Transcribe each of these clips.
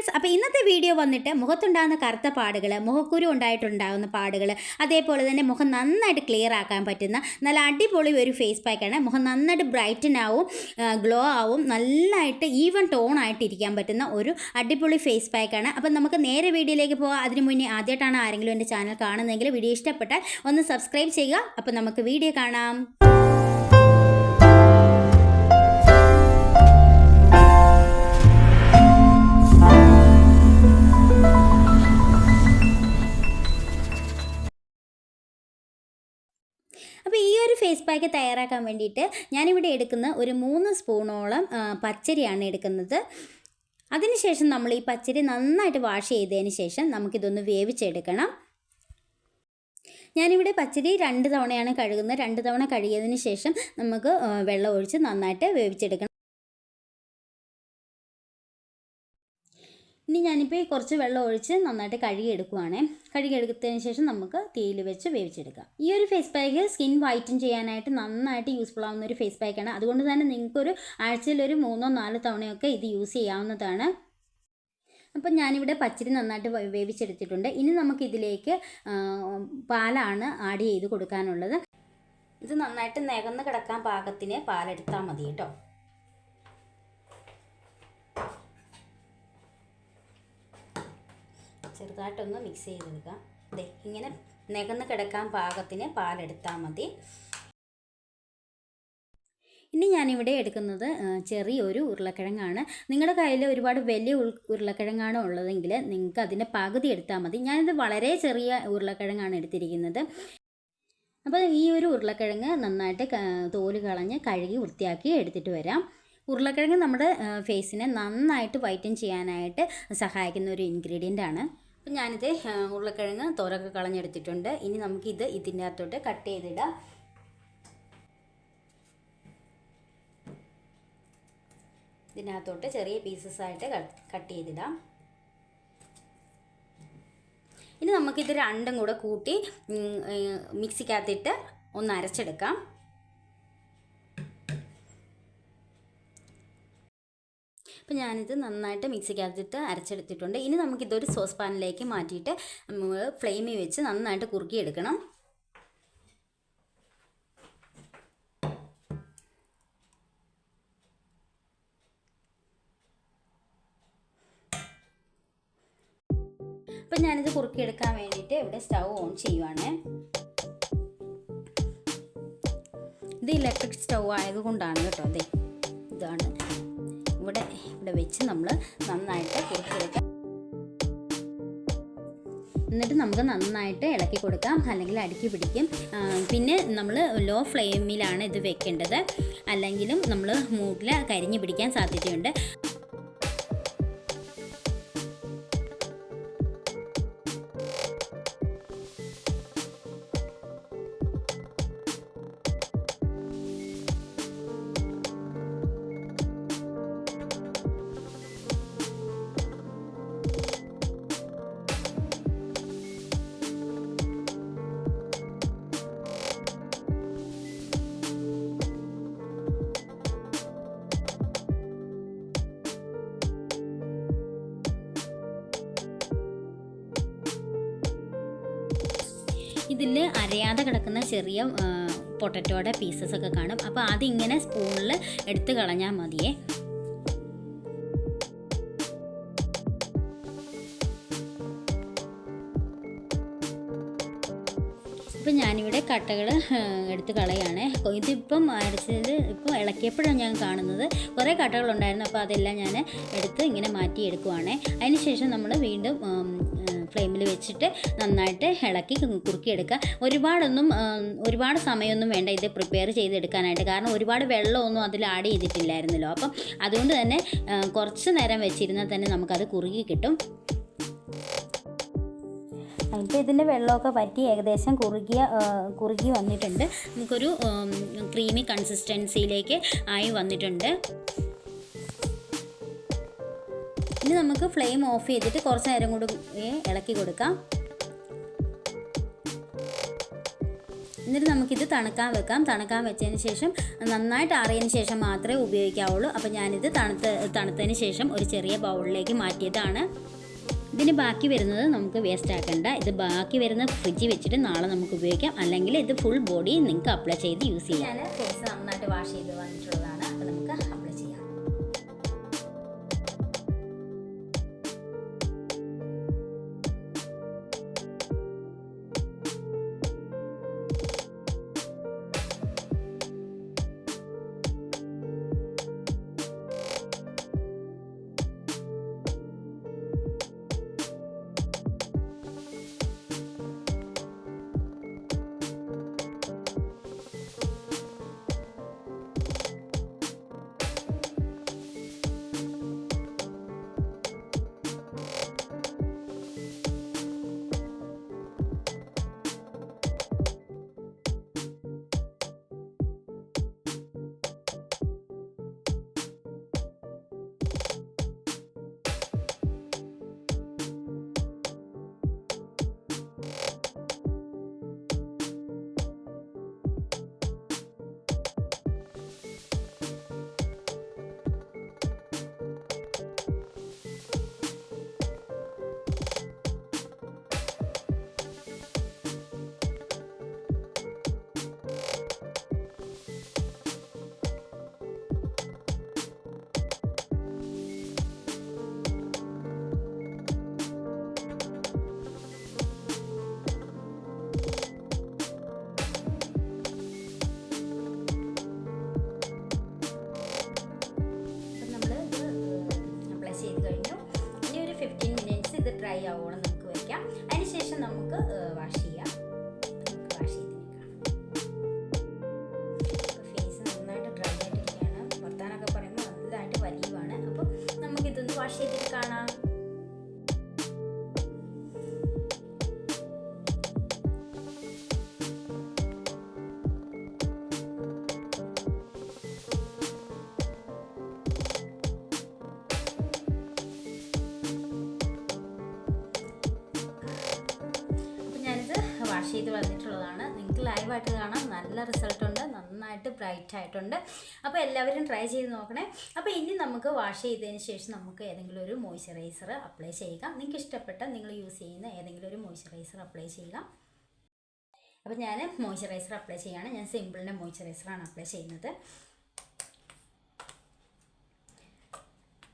Friends, അപ്പോൾ ഇന്നത്തെ video വന്നിട്ട് മുഖത്തുണ്ടാകുന്ന കറുത്ത പാടുകൾ, മുഖക്കുരു ഉണ്ടായിട്ടുണ്ടാകുന്ന പാടുകൾ, അതേപോലെ തന്നെ മുഖം നന്നായിട്ട് ക്ലിയർ ആക്കാൻ പറ്റുന്ന നല്ല അടിപൊളി ഒരു ഫേസ് പാക്കാണ്. മുഖം നന്നായിട്ട് ബ്രൈറ്റൻ ആവും, ഗ്ലോ ആവും, നല്ലതായിട്ട് ഈവൻ ടോൺ ആയിട്ട് ഇരിക്കാൻ പറ്റുന്ന ഒരു അടിപൊളി ഫേസ് പാക്കാണ്. അപ്പം നമുക്ക് നേരെ വീഡിയോയിലേക്ക് പോകാം. അതിന് മുന്നേ ആദ്യമായിട്ടാണ് ആരെങ്കിലും എൻ്റെ ചാനൽ കാണുന്നതെങ്കിൽ വീഡിയോ ഇഷ്ടപ്പെട്ടാൽ ഒന്ന് സബ്സ്ക്രൈബ് ചെയ്യുക. അപ്പോൾ നമുക്ക് വീഡിയോ കാണാം. അപ്പോൾ ഈ ഒരു ഫേസ് പാക്ക് തയ്യാറാക്കാൻ വേണ്ടിയിട്ട് ഞാനിവിടെ എടുക്കുന്ന ഒരു 3 സ്പൂണോളം പച്ചരിയാണ് എടുക്കുന്നത്. അതിനുശേഷം നമ്മൾ ഈ പച്ചരി നന്നായിട്ട് വാഷ് ചെയ്തതിന് ശേഷം നമുക്കിതൊന്ന് വേവിച്ചെടുക്കണം. ഞാനിവിടെ പച്ചരി 2 തവണയാണ് കഴുകുന്നത്. 2 തവണ കഴുകിയതിന് ശേഷം നമുക്ക് വെള്ളം ഒഴിച്ച് നന്നായിട്ട് വേവിച്ചെടുക്കണം. ഇനി ഞാനിപ്പോൾ കുറച്ച് വെള്ളം ഒഴിച്ച് നന്നായിട്ട് കഴുകിയെടുക്കുവാണ്. കഴുകിയെടുത്തതിന് ശേഷം നമുക്ക് തീയിൽ വെച്ച് വേവിച്ചെടുക്കാം. ഈ ഒരു ഫേസ് പാക്ക് സ്കിൻ വൈറ്റൻ ചെയ്യാനായിട്ട് നന്നായിട്ട് യൂസ്ഫുൾ ആവുന്ന ഒരു ഫേസ് പാക്കാണ്. അതുകൊണ്ട് തന്നെ നിങ്ങൾക്കൊരു ആഴ്ചയിൽ ഒരു 3-4 തവണയൊക്കെ ഇത് യൂസ് ചെയ്യാവുന്നതാണ്. അപ്പം ഞാനിവിടെ പച്ചരി നന്നായിട്ട് വേവിച്ചെടുത്തിട്ടുണ്ട്. ഇനി നമുക്കിതിലേക്ക് പാലാണ് ആഡ് ചെയ്ത് കൊടുക്കാനുള്ളത്. ഇത് നന്നായിട്ട് നികന്ന് കിടക്കാൻ പാകത്തിന് പാലെടുത്താൽ മതി കേട്ടോ. ചെറുതായിട്ടൊന്ന് മിക്സ് ചെയ്തെടുക്കാം. അതെ, ഇങ്ങനെ നികന്ന് കിടക്കാൻ പാകത്തിന് പാലെടുത്താൽ മതി. ഇനി ഞാനിവിടെ എടുക്കുന്നത് ചെറിയൊരു ഉരുളക്കിഴങ്ങാണ്. നിങ്ങളുടെ കയ്യിൽ ഒരുപാട് വലിയ ഉരുളക്കിഴങ്ങാണ് ഉള്ളതെങ്കിൽ നിങ്ങൾക്ക് അതിൻ്റെ പകുതി എടുത്താൽ മതി. ഞാനിത് വളരെ ചെറിയ ഉരുളക്കിഴങ്ങാണ് എടുത്തിരിക്കുന്നത്. അപ്പോൾ ഈ ഒരു ഉരുളക്കിഴങ്ങ് നന്നായിട്ട് തോല് കളഞ്ഞ് കഴുകി വൃത്തിയാക്കി എടുത്തിട്ട് വരാം. ഉരുളക്കിഴങ്ങ് നമ്മുടെ ഫേസിനെ നന്നായിട്ട് വൈറ്റൻ ചെയ്യാനായിട്ട് സഹായിക്കുന്ന ഒരു ഇൻഗ്രീഡിയൻ്റ് ആണ്. അപ്പം ഞാനിത് ഉരുളക്കിഴങ്ങ് തോലൊക്കെ കളഞ്ഞെടുത്തിട്ടുണ്ട്. ഇനി നമുക്കിത് ഇതിൻ്റെ അകത്തോട്ട് കട്ട് ചെയ്തിടാം. ഇതിനകത്തോട്ട് ചെറിയ പീസസായിട്ട് കട്ട് ചെയ്തിടാം. ഇനി നമുക്കിത് രണ്ടും കൂടെ കൂട്ടി മിക്സിക്കകത്തിട്ട് ഒന്ന് അരച്ചെടുക്കാം. അപ്പോൾ ഞാനിത് നന്നായിട്ട് മിക്സിക്കകത്തിട്ട് അരച്ചെടുത്തിട്ടുണ്ട്. ഇനി നമുക്കിതൊരു സോസ് പാനിലേക്ക് മാറ്റിയിട്ട് ഫ്ലെയിമിൽ വെച്ച് നന്നായിട്ട് കുറുക്കിയെടുക്കണം. അപ്പം ഞാനിത് കുറുക്കിയെടുക്കാൻ വേണ്ടിയിട്ട് ഇവിടെ സ്റ്റൗ ഓൺ ചെയ്യുവാണ്. ഇത് ഇലക്ട്രിക് സ്റ്റൗ ആയതുകൊണ്ടാണ് കേട്ടോ. അതെ, ഇതാണ് ഇവിടെ വെച്ച് നമ്മൾ നന്നായിട്ട് കുറുക്കിയെടുക്കാം. എന്നിട്ട് നമുക്ക് നന്നായിട്ട് ഇളക്കി കൊടുക്കാം, അല്ലെങ്കിൽ അടുക്കി പിടിക്കും. പിന്നെ നമ്മൾ ലോ ഫ്ലെയിമിലാണ് ഇത് വെക്കേണ്ടത്, അല്ലെങ്കിലും നമ്മൾ മൂട്ടിൽ കരിഞ്ഞു പിടിക്കാൻ സാധ്യതയുണ്ട്. ഇതിൽ അരയാതെ കിടക്കുന്ന ചെറിയ പൊട്ടറ്റോയുടെ പീസസൊക്കെ കാണും. അപ്പോൾ അതിങ്ങനെ സ്പൂണിൽ എടുത്ത് കളഞ്ഞാൽ മതിയേ. ഇപ്പം ഞാനിവിടെ കട്ടകൾ എടുത്ത് കളയാണ്. ഇതിപ്പം അരച്ചത് ഇപ്പോൾ ഇളക്കിയപ്പോഴാണ് ഞാൻ കാണുന്നത് കുറേ കട്ടകളുണ്ടായിരുന്നു. അപ്പോൾ അതെല്ലാം ഞാൻ എടുത്ത് ഇങ്ങനെ മാറ്റിയെടുക്കുവാണ്. അതിന് ശേഷം നമ്മൾ വീണ്ടും ഫ്ലെയിമിൽ വെച്ചിട്ട് നന്നായിട്ട് ഇളക്കി കുറുക്കിയെടുക്കുക. ഒരുപാട് സമയമൊന്നും വേണ്ട ഇത് പ്രിപ്പയർ ചെയ്തെടുക്കാനായിട്ട്. കാരണം ഒരുപാട് വെള്ളമൊന്നും അതിൽ ആഡ് ചെയ്തിട്ടില്ലായിരുന്നല്ലോ. അപ്പം അതുകൊണ്ട് തന്നെ കുറച്ച് നേരം വെച്ചിരുന്നാൽ തന്നെ നമുക്കത് കുറുകി കിട്ടും. ഇപ്പോൾ ഇതിൻ്റെ വെള്ളമൊക്കെ പറ്റി ഏകദേശം കുറുകി വന്നിട്ടുണ്ട്. നമുക്കൊരു ക്രീമി കൺസിസ്റ്റൻസിയിലേക്ക് ആയി വന്നിട്ടുണ്ട്. ഇനി നമുക്ക് ഫ്ലെയിം ഓഫ് ചെയ്തിട്ട് കുറച്ച് നേരം കൂടി ഇളക്കി കൊടുക്കാം. എന്നിട്ട് നമുക്കിത് തണുക്കാൻ വെക്കാം. തണുക്കാൻ വെച്ചതിന് ശേഷം നന്നായിട്ട് ആറിയതിന് ശേഷം മാത്രമേ ഉപയോഗിക്കാവുള്ളൂ. അപ്പോൾ ഞാനിത് തണുത്തതിന് ശേഷം ഒരു ചെറിയ ബൗളിലേക്ക് മാറ്റിയതാണ്. ഇതിന് ബാക്കി വരുന്നത് നമുക്ക് വേസ്റ്റ് ആക്കണ്ട. ഇത് ബാക്കി വരുന്നത് ഫ്രിഡ്ജിൽ വെച്ചിട്ട് നാളെ നമുക്ക് ഉപയോഗിക്കാം. അല്ലെങ്കിൽ ഇത് ഫുൾ ബോഡി നിങ്ങൾക്ക് അപ്ലൈ ചെയ്ത് യൂസ് ചെയ്യാം. ഞാൻ ഫേസ് നന്നായിട്ട് വാഷ് ചെയ്ത് വന്നിട്ടുള്ളതാണ്. അപ്പോൾ നമുക്ക് അപ്ലൈ ചെയ്യാം. ഡ്രൈ ആവോളം നമുക്ക് വയ്ക്കാം. അതിനുശേഷം നമുക്ക് വാഷ് ചെയ്യാം. വാഷ് ചെയ്തിരിക്കണം. ഫേസ് നന്നായിട്ട് ഡ്രൈ ആയിട്ടിരിക്കുകയാണ്. വർത്താനൊക്കെ പറയുമ്പോൾ നല്ലതായിട്ട് വലിയുവാണ്. അപ്പം നമുക്കിതൊന്ന് വാഷ് ചെയ്തിട്ട് കാണാം. വാഷ് ചെയ്ത് വന്നിട്ടുള്ളതാണ്. നിങ്ങൾക്ക് ലൈവായിട്ട് കാണാം. നല്ല റിസൾട്ട് ഉണ്ട്. നന്നായിട്ട് ബ്രൈറ്റ് ആയിട്ടുണ്ട്. അപ്പോൾ എല്ലാവരും ട്രൈ ചെയ്ത് നോക്കണേ. അപ്പോൾ ഇനി നമുക്ക് വാഷ് ചെയ്തതിന് ശേഷം നമുക്ക് ഏതെങ്കിലും ഒരു മോയ്സ്ചറൈസർ അപ്ലൈ ചെയ്യുക. നിങ്ങൾക്ക് ഇഷ്ടപ്പെട്ട നിങ്ങൾ യൂസ് ചെയ്യുന്ന ഏതെങ്കിലും ഒരു മോയ്സ്ചറൈസർ അപ്ലൈ ചെയ്യുക. അപ്പോൾ ഞാൻ മോയ്സ്ചറൈസർ അപ്ലൈ ചെയ്യുകയാണ്. ഞാൻ സിമ്പിളിൻ്റെ മോയ്സ്ചറൈസറാണ് അപ്ലൈ ചെയ്യുന്നത്.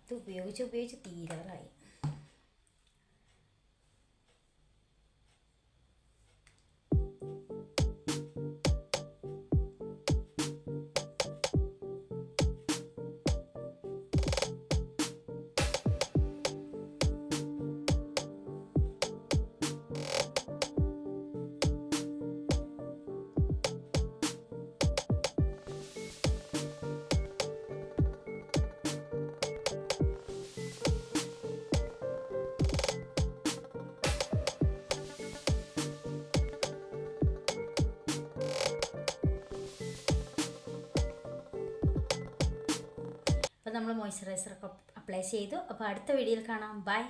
ഇത് ഉപയോഗിച്ച് തീരാറായി. അപ്പോൾ നമ്മൾ മോയ്സ്ചറൈസറൊക്കെ അപ്ലൈ ചെയ്തു. അപ്പോൾ അടുത്ത വീഡിയോയിൽ കാണാം. ബൈ.